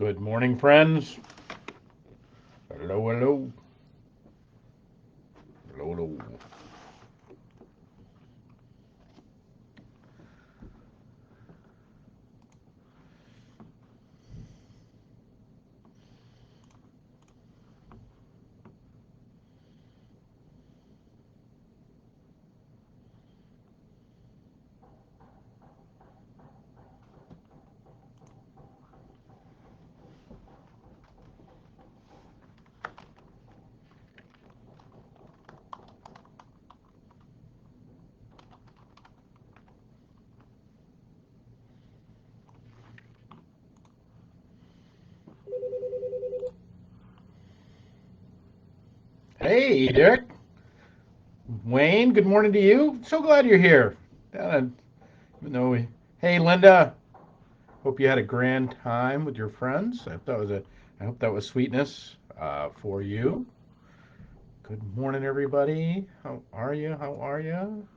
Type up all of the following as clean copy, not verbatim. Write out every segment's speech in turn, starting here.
Good morning, friends. Hello, hello. Hello, hello. Hey, Derek. Wayne, good morning to you. So glad you're here. Even though hey, Linda. Hope you had a grand time with your friends. I hope that was sweetness for you. Good morning, everybody. How are you? How are you?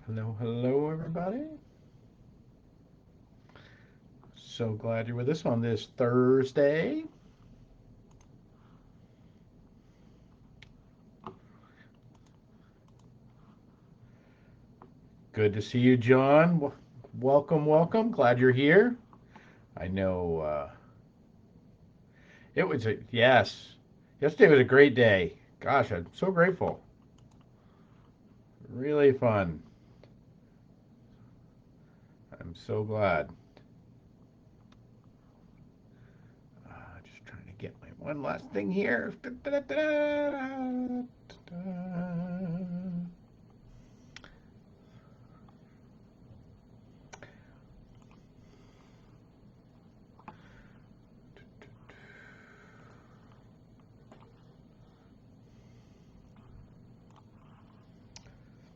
Hello, hello, everybody. So glad you're with us on this Thursday. Good to see you, John. Welcome, welcome. Glad you're here. I know it was a yes. Yesterday was a great day. Gosh, I'm so grateful. Really fun. I'm so glad. Just trying to get my one last thing here.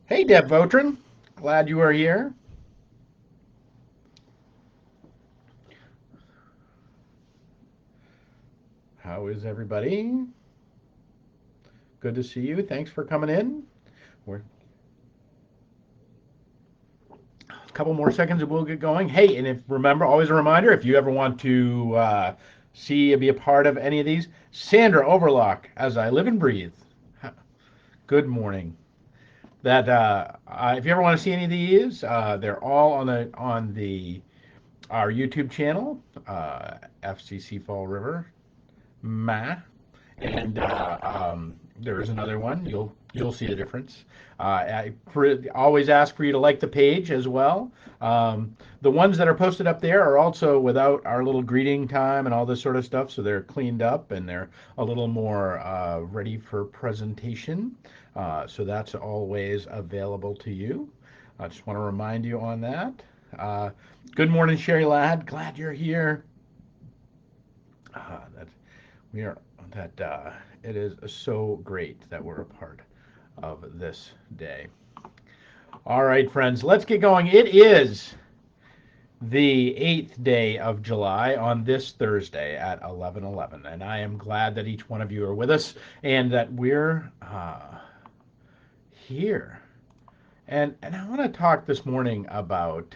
Hey, Deb Votrin. Glad you are here. How is everybody? Good to see you. Thanks for coming in. We're a couple more seconds and we'll get going. Hey, and if remember, always a reminder, if you ever want to be a part of any of these, Sandra Overlock, as I live and breathe. Good morning. If you ever want to see any of these, they're all on the our YouTube channel, FCC Fall River, Ma. And there is another one. You'll see the difference. Always ask for you to like the page as well. The ones that are posted up there are also without our little greeting time and all this sort of stuff, so they're cleaned up and they're a little more ready for presentation. So that's always available to you. I just want to remind you on that. Uh, Good morning, Sherry Ladd. Glad you're here. That we are that it is so great that we're a part of this day. All right, friends, let's get going. It is the 8th day of July on this Thursday at 11:11, and I am glad that each one of you are with us and that we're here. And I want to talk this morning about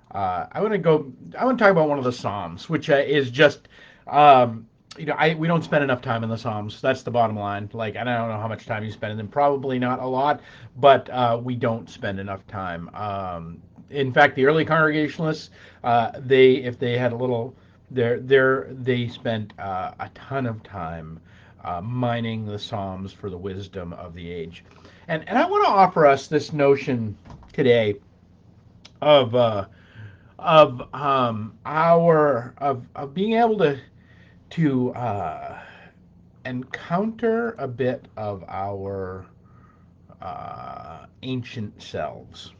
I want to talk about one of the Psalms, which is just, we don't spend enough time in the Psalms. That's the bottom line. Like, and I don't know how much time you spend in them. Probably not a lot, but we don't spend enough time. In fact, the early Congregationalists, if they had a little, they spent a ton of time mining the Psalms for the wisdom of the age. And I want to offer us this notion today of of being able to encounter a bit of our ancient selves.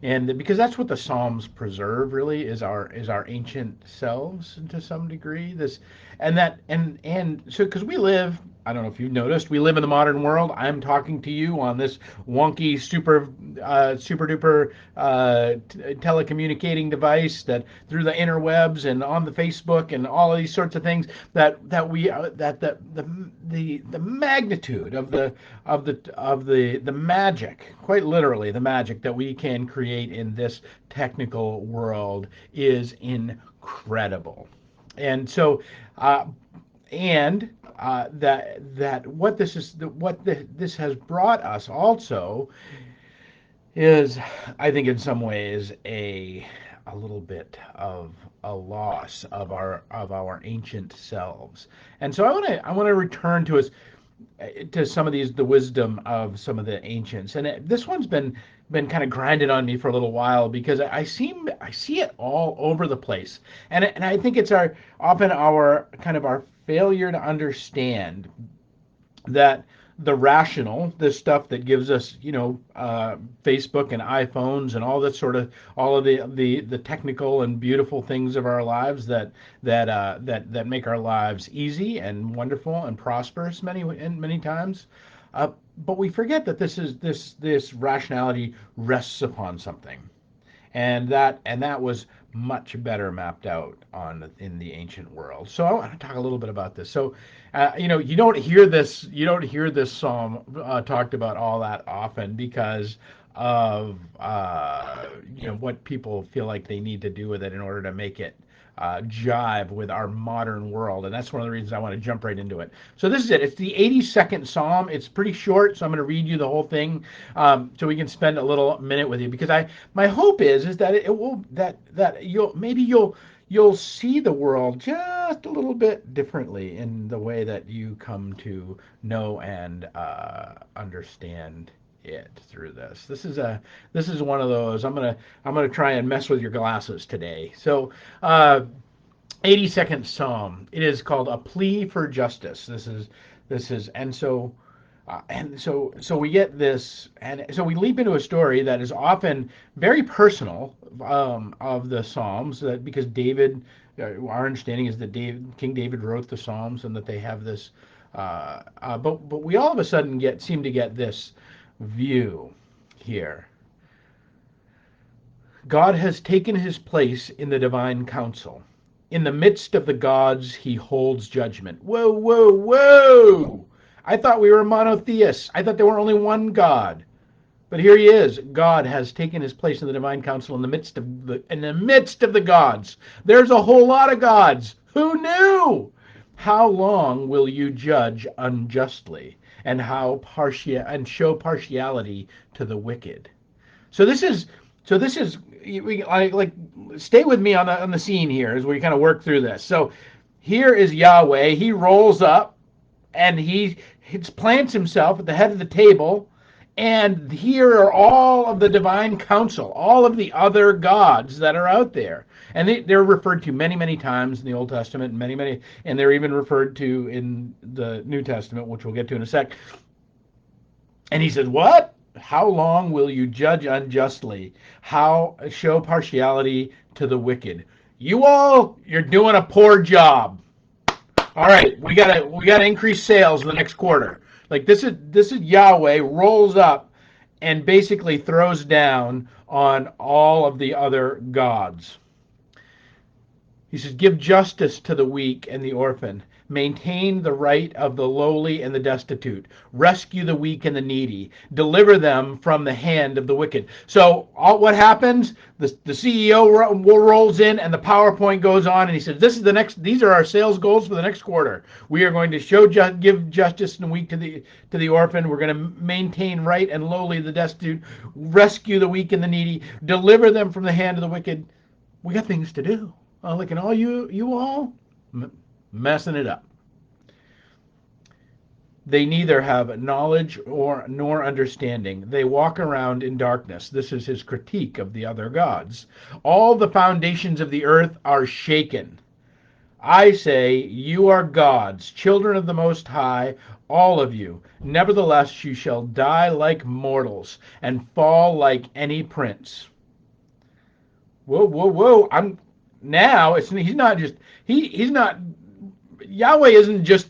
and because that's what the Psalms preserve, really, is our ancient selves to some degree. This and so because we live, I don't know if you've noticed, we live in the modern world. I'm talking to you on this wonky super duper telecommunicating device that through the interwebs and on the Facebook and all of these sorts of things that we that the magnitude of the magic, quite literally the magic that we can create in this technical world is incredible. And so, uh, that what this is, this has brought us also is, I think, in some ways a little bit of a loss of our ancient selves. And so I want to return to some of these the wisdom of some of the ancients. And this one's been kind of grinded on me for a little while because I see it all over the place. And I think it's our often our kind of our failure to understand that the rational, this stuff that gives us, Facebook and iPhones and all that sort of, all of the technical and beautiful things of our lives that make our lives easy and wonderful and prosperous many times. But we forget that this rationality rests upon something, and that was much better mapped out on in the ancient world. So I want to talk a little bit about this. So, you don't hear this psalm talked about all that often because of what people feel like they need to do with it in order to make it jive with our modern world, and that's one of the reasons I want to jump right into it. So this is it. It's the 82nd Psalm. It's pretty short, so I'm going to read you the whole thing, so we can spend a little minute with you. Because my hope is that it will that you'll see the world just a little bit differently in the way that you come to know and understand it through this. This is one of those. I'm gonna try and mess with your glasses today. So, 82nd Psalm. It is called a plea for justice. This is and so we get this, and so we leap into a story that is often very personal, of the Psalms, that because David, our understanding is that King David wrote the Psalms, and that they have this, but we all of a sudden seem to get this view here. God has taken his place in the divine council. In the midst of the gods, he holds judgment. Whoa, whoa, whoa! I thought we were monotheists. I thought there were only one God. But here he is. God has taken his place in the divine council in the midst of the gods. There's a whole lot of gods. Who knew? How long will you judge unjustly and show partiality to the wicked? So this is like stay with me on the scene here as we kind of work through this. So here is Yahweh. He rolls up and he plants himself at the head of the table. And here are all of the divine council, all of the other gods that are out there. And they're referred to many, many times in the Old Testament, and they're even referred to in the New Testament, which we'll get to in a sec. And he says, what? How long will you judge unjustly? How show partiality to the wicked? You're doing a poor job. All right, we gotta increase sales in the next quarter. Like this is Yahweh rolls up and basically throws down on all of the other gods. He says, give justice to the weak and the orphan. Maintain the right of the lowly and the destitute. Rescue the weak and the needy. Deliver them from the hand of the wicked. So what happens? The CEO rolls in and the PowerPoint goes on and he says, these are our sales goals for the next quarter. We are going to give justice and weak to the orphan. We're going to maintain right and lowly the destitute. Rescue the weak and the needy. Deliver them from the hand of the wicked. We got things to do. Look at all you all messing it up. They neither have knowledge nor understanding. They walk around in darkness. This is his critique of the other gods. All the foundations of the earth are shaken. I say, you are gods, children of the Most High, all of you. Nevertheless, you shall die like mortals and fall like any prince. Whoa, whoa, whoa! I'm now. It's he's not just he's not Yahweh isn't just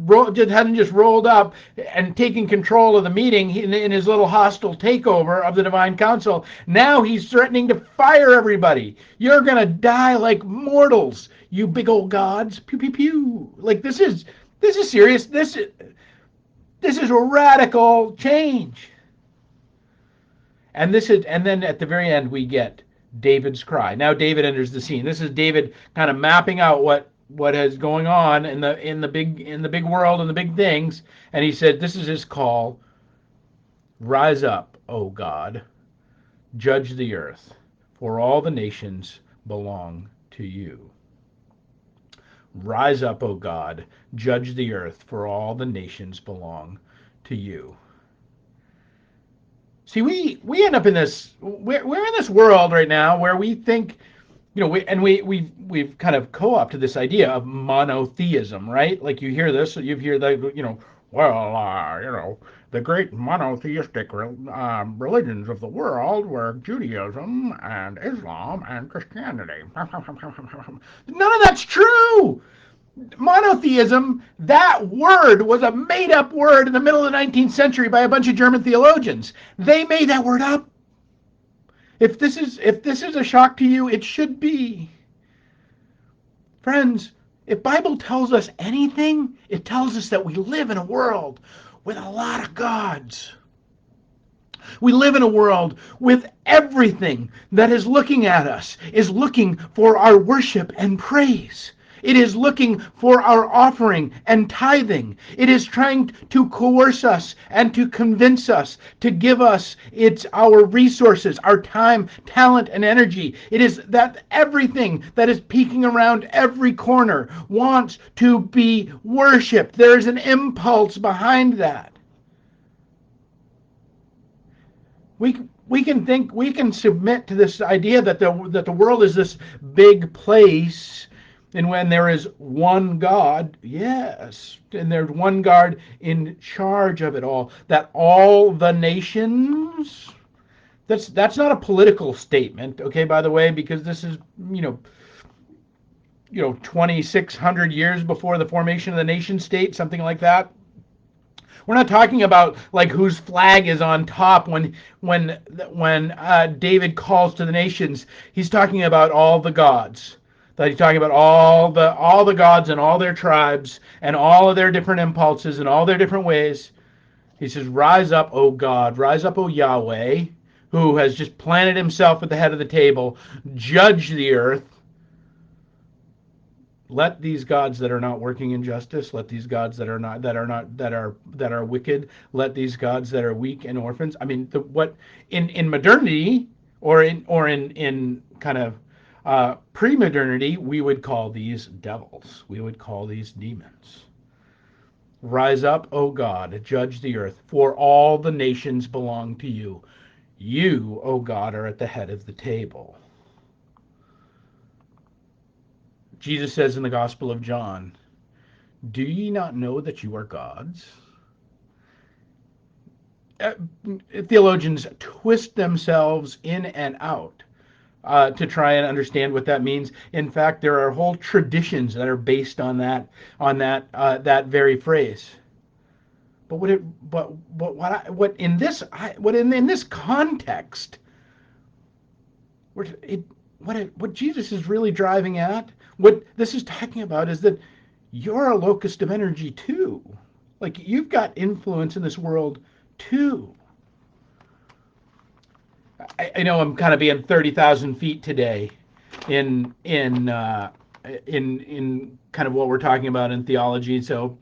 hadn't just rolled up and taken control of the meeting in his little hostile takeover of the divine council. Now he's threatening to fire everybody. You're gonna die like mortals, you big old gods. Pew pew pew. Like this is serious. This is a radical change. And then at the very end we get David's cry. Now David enters the scene. This is David kind of mapping out what is going on in the big world and the big things. And he said, this is his call: rise up, O God, judge the earth, for all the nations belong to you. Rise up, O God, judge the earth, for all the nations belong to you. See, we end up in this. We're in this world right now where we think, we've kind of co-opted this idea of monotheism, right? Like you hear this, you hear well, the great monotheistic religions of the world were Judaism and Islam and Christianity. None of that's true. Monotheism, that word was a made-up word in the middle of the 19th century by a bunch of German theologians. They made that word up. If this is a shock to you, it should be. Friends, if Bible tells us anything, it tells us that we live in a world with a lot of gods. We live in a world with everything that is looking at us is looking for our worship and praise. It is looking for our offering and tithing. It is trying to coerce us and to convince us to give us our resources, our time, talent, and energy. It is that everything that is peeking around every corner wants to be worshipped. There is an impulse behind that. We can submit to this idea that the world is this big place, and when there is one God, yes, and there's one God in charge of it all, that all the nations. That's not a political statement, okay? By the way, because this is 2,600 years before the formation of the nation state, something like that. We're not talking about like whose flag is on top when David calls to the nations. He's talking about all the gods. That he's talking about all the gods and all their tribes and all of their different impulses and all their different ways. He says, "Rise up, O God! Rise up, O Yahweh, who has just planted himself at the head of the table. Judge the earth." Let these gods that are not working in justice, let these gods that are wicked, let these gods that are weak and orphans. I mean, what in modernity or in kind of pre-modernity, we would call these devils. We would call these demons. Rise up, O God, judge the earth, for all the nations belong to you. You, O God, are at the head of the table. Jesus says in the Gospel of John, "Do ye not know that you are gods?" Theologians twist themselves in and out to try and understand what that means. In fact, there are whole traditions that are based on that very phrase. But in this context, what Jesus is really driving at, what this is talking about, is that you're a locust of energy too. Like you've got influence in this world too. I know I'm kind of being 30,000 feet today in kind of what we're talking about in theology. So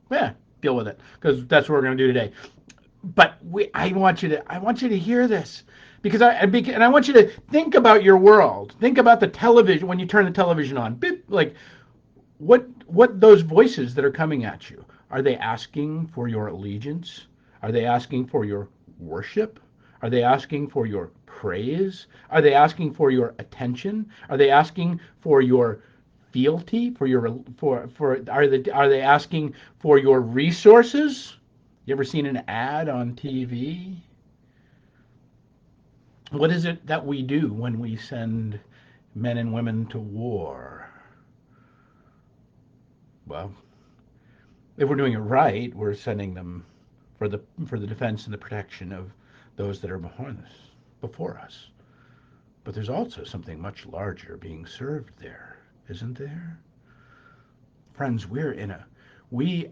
deal with it, because that's what we're going to do today. But I want you to hear this, because I want you to think about your world. Think about the television when you turn the television on. Like what those voices that are coming at you, are they asking for your allegiance? Are they asking for your worship? Are they asking for your praise? Are they asking for your attention? Are they asking for your fealty? Are they asking for your resources? You ever seen an ad on TV? What is it that we do when we send men and women to war. Well, if we're doing it right, we're sending them for the defense and the protection of those that are before us. But there's also something much larger being served there, isn't there? Friends, we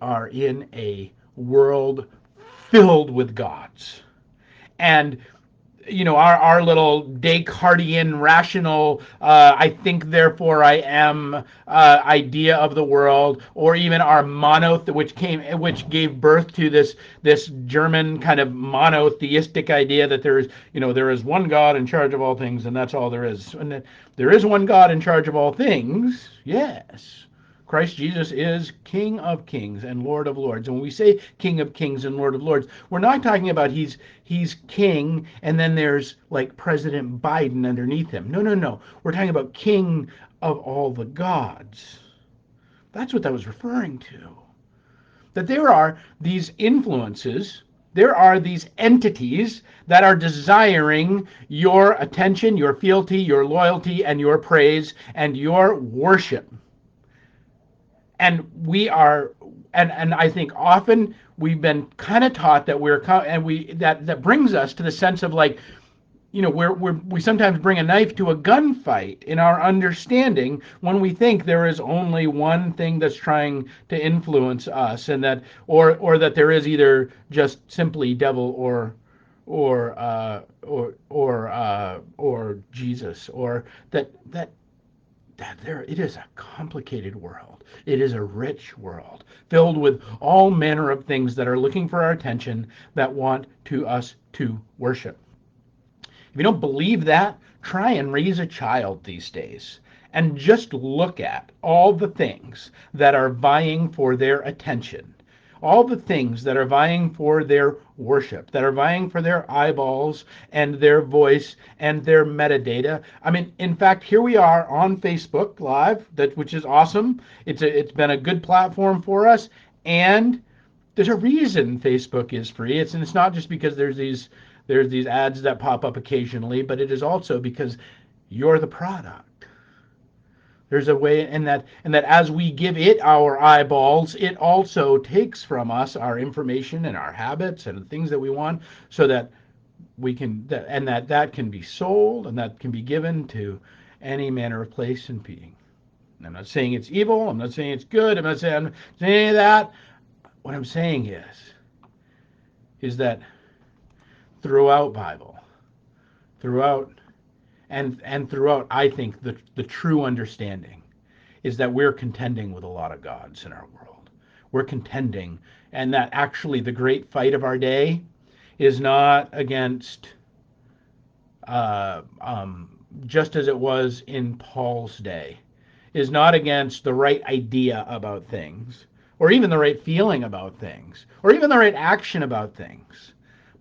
are in a world filled with gods. And our little Descartesian rational I think therefore I am idea of the world, or even our which gave birth to this German kind of monotheistic idea that there is one God in charge of all things, and that's all there is. And that there is one God in charge of all things, yes. Christ Jesus is King of Kings and Lord of Lords. And when we say King of Kings and Lord of Lords, we're not talking about he's king and then there's like President Biden underneath him. No, no, no. We're talking about King of all the gods. That's what that was referring to. That there are these influences, there are these entities that are desiring your attention, your fealty, your loyalty, and your praise and your worship. And we are, and I think often we've been kind of taught that that brings us to the sense of like, we sometimes bring a knife to a gunfight in our understanding when we think there is only one thing that's trying to influence us, and that or that there is either just simply devil or Jesus, or that there it is a complicated world. It is a rich world filled with all manner of things that are looking for our attention, that want us to worship. If you don't believe that, try and raise a child these days and just look at all the things that are vying for their attention, all the things that are vying for their worship, that are vying for their eyeballs and their voice and their metadata. I mean, in fact, here we are on Facebook Live, which is awesome. It's been a good platform for us, and there's a reason Facebook is free. It's not just because there's these ads that pop up occasionally, but it is also because you're the product. There's a way, and that as we give it our eyeballs, it also takes from us our information and our habits and the things that we want, so that we can that can be sold, and that can be given to any manner of place and being. I'm not saying it's evil. I'm not saying it's good. I'm not saying any of that. What I'm saying is that throughout Bible, throughout throughout, I think the true understanding is that we're contending with a lot of gods in our world. We're contending, and that actually the great fight of our day is not against, uh, just as it was in Paul's day, is not against the right idea about things, or even the right feeling about things, or even the right action about things.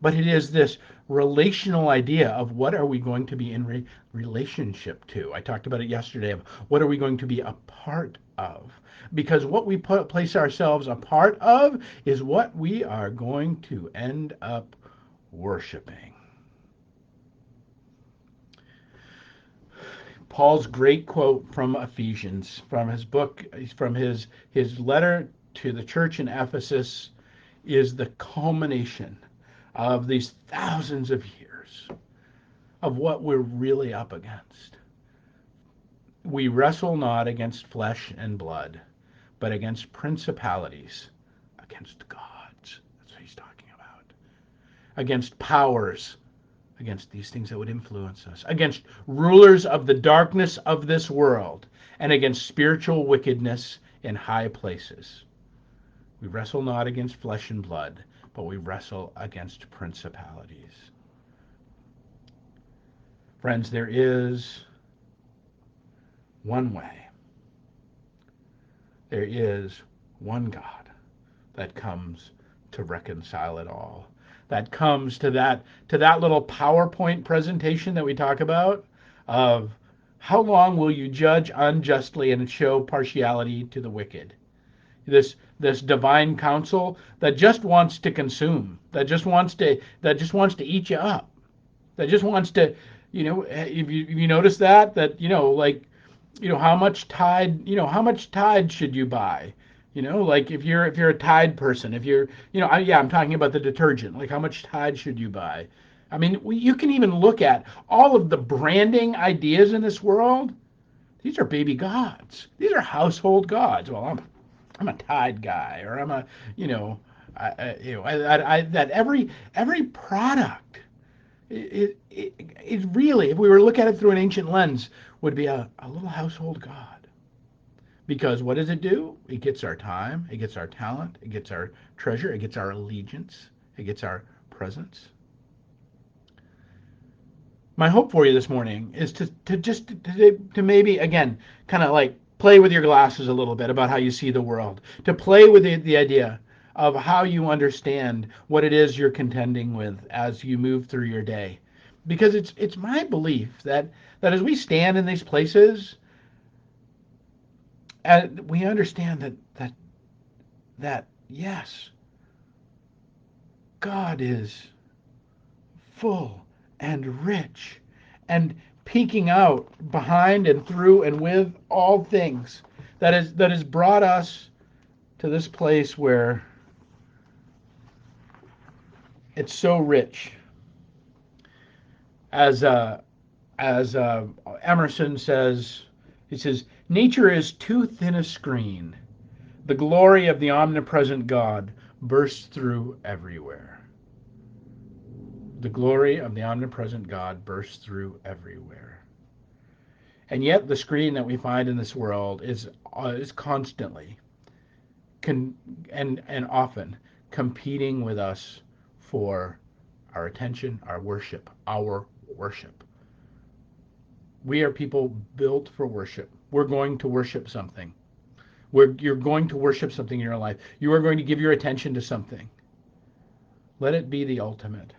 But it is this relational idea of what are we going to be in relationship to. I talked about it yesterday, of what are we going to be a part of. Because what we place ourselves a part of is what we are going to end up worshiping. Paul's great quote from Ephesians, from his book, from his letter to the church in Ephesus, is the culmination of these thousands of years of what we're really up against. We wrestle not against flesh and blood, but against principalities, against gods. That's what he's talking about. Against powers, against these things that would influence us, against rulers of the darkness of this world, and against spiritual wickedness in high places. We wrestle not against flesh and blood, but we wrestle against principalities. Friends, there is one way. There is one God that comes to reconcile it all. That comes to that little PowerPoint presentation that we talk about, of how long will you judge unjustly and show partiality to the wicked? This divine counsel that just wants to consume, that just wants to eat you up, that just wants to If you notice that like how much Tide should you buy? Like if you're a Tide person, if you're yeah, I'm talking about the detergent. Like how much Tide should you buy? I mean, you can even look at all of the branding ideas in this world. These are baby gods. These are household gods. Well, I'm a Tide guy, or I'm a you know that every product it really, if we were to look at it through an ancient lens, would be a little household god. Because what does it do? It gets our time, it gets our talent, it gets our treasure, it gets our allegiance, it gets our presence. My hope for you this morning is to maybe again kind of like play with your glasses a little bit about how you see the world, to play with the idea of how you understand what it is you're contending with as you move through your day. Because it's my belief that as we stand in these places, we understand that yes, God is full and rich and peeking out behind and through and with all things that has brought us to this place where it's so rich. As Emerson says, he says, nature is too thin a screen. The glory of the omnipresent God bursts through everywhere. The glory of the omnipresent God bursts through everywhere. And yet, the screen that we find in this world is constantly con- and often competing with us for our attention, our worship, our worship. We are people built for worship. We're going to worship something. You're going to worship something in your life. You are going to give your attention to something. Let it be the ultimate.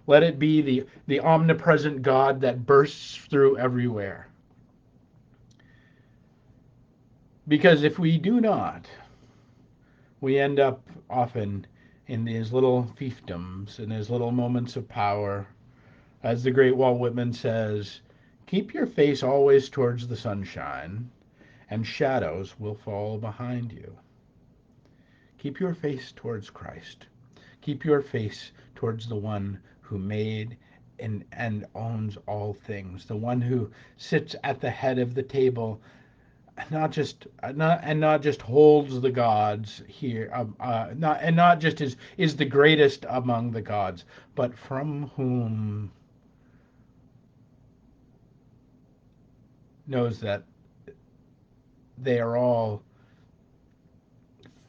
Let it be the omnipresent God that bursts through everywhere. Because if we do not, we end up often in these little fiefdoms, in these little moments of power. As the great Walt Whitman says, keep your face always towards the sunshine, and shadows will fall behind you. Keep your face towards Christ. Keep your face towards the one who made and owns all things, the one who sits at the head of the table, not just holds the gods here, not just is the greatest among the gods, but from whom knows that they are all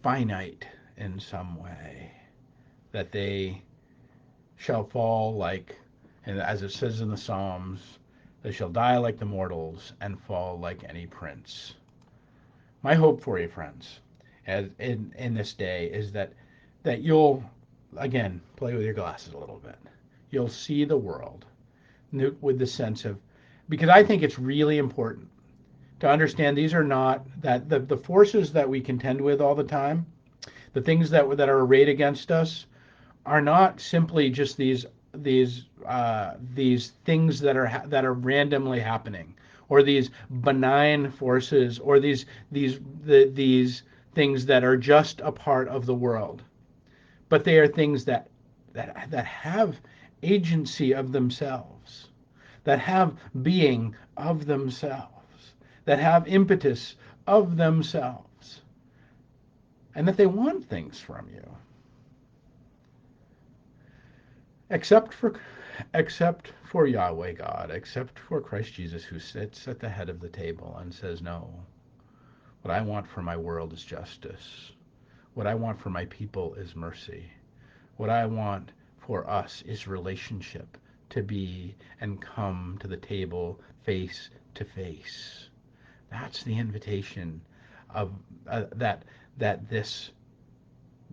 finite in some way, that they shall fall like, and as it says in the Psalms, they shall die like the mortals and fall like any prince. My hope for you, friends, as in this day is that you'll again play with your glasses a little bit. You'll see the world with the sense of, because I think it's really important to understand these are not that the forces that we contend with all the time, the things that are arrayed against us, are not simply just these things that are randomly happening, or these benign forces, or these things that are just a part of the world, but they are things that have agency of themselves, that have being of themselves, that have impetus of themselves, and that they want things from you. Except for except for Yahweh God, except for Christ Jesus, who sits at the head of the table and says, no, what I want for my world is justice. What I want for my people is mercy. What I want for us is relationship, to be and come to the table face to face. That's the invitation of that this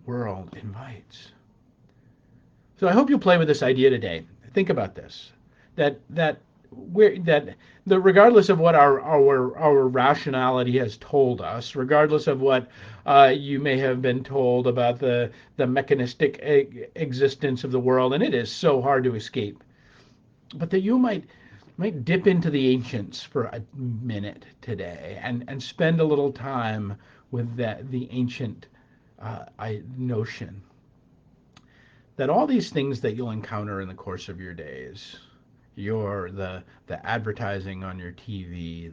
world invites. So I hope you play with this idea today. Think about this. That we're that the regardless of what our rationality has told us, regardless of what you may have been told about the mechanistic existence of the world, and it is so hard to escape, but that you might might dip into the ancients for a minute today and spend a little time with the ancient notion that all these things that you'll encounter in the course of your days, the advertising on your TV,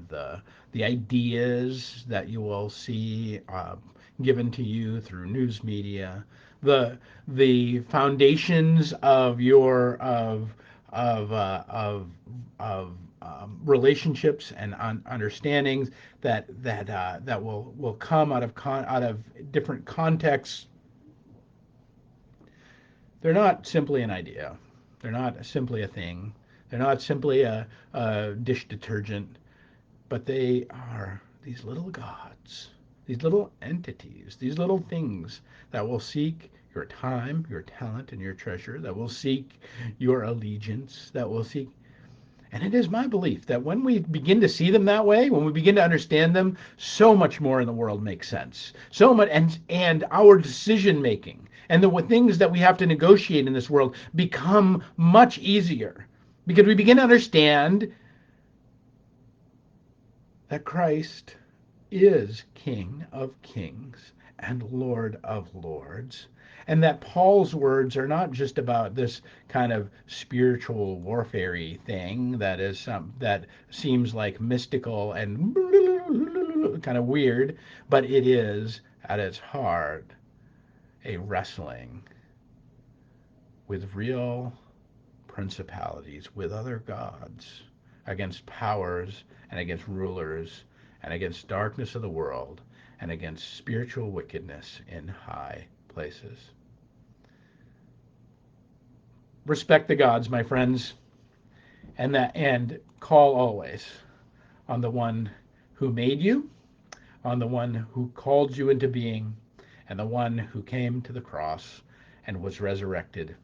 the ideas that you will see given to you through news media, the the foundations of your of relationships and understandings that will come out of different contexts. They're not simply an idea. They're not simply a thing. They're not simply a dish detergent, but they are these little gods, these little entities, these little things that will seek your time, your talent, and your treasure, that will seek your allegiance, that will seek. And it is my belief that when we begin to see them that way, when we begin to understand them, so much more in the world makes sense. So much, and our decision making and the things that we have to negotiate in this world become much easier because we begin to understand that Christ is King of Kings and Lord of Lords, and that Paul's words are not just about this kind of spiritual warfare thing that seems like mystical and kind of weird, but it is at its heart a wrestling with real principalities, with other gods, against powers and against rulers and against darkness of the world and against spiritual wickedness in high places. Respect the gods, my friends, and call always on the one who made you, on the one who called you into being, and the one who came to the cross and was resurrected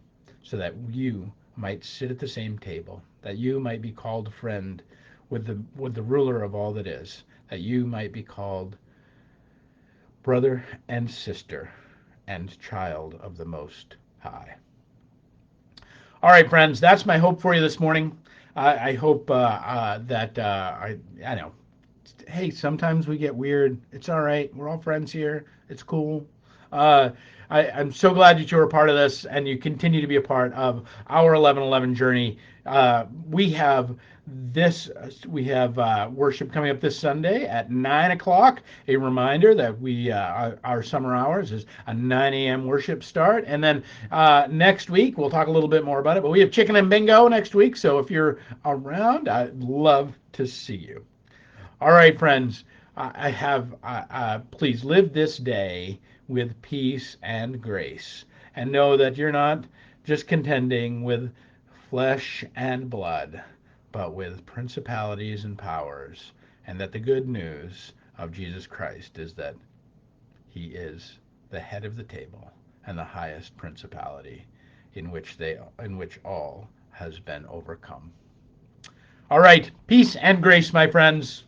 so that you might sit at the same table, that you might be called friend with the ruler of all that is, that you might be called brother and sister and child of the Most High. All right, friends, that's my hope for you this morning. I hope that I know. Hey, sometimes we get weird. It's all right. We're all friends here. It's cool. Uh, I'm so glad that you're a part of this and you continue to be a part of our 11:11 journey. We have worship coming up this Sunday at 9 o'clock. A reminder that our summer hours is a 9 a.m. worship start, and then next week we'll talk a little bit more about it. But we have chicken and bingo next week, so if you're around, I'd love to see you. All right, friends, please live this day with peace and grace, and know that you're not just contending with flesh and blood, but with principalities and powers, and that the good news of Jesus Christ is that he is the head of the table and the highest principality in which all has been overcome. All right, peace and grace, my friends.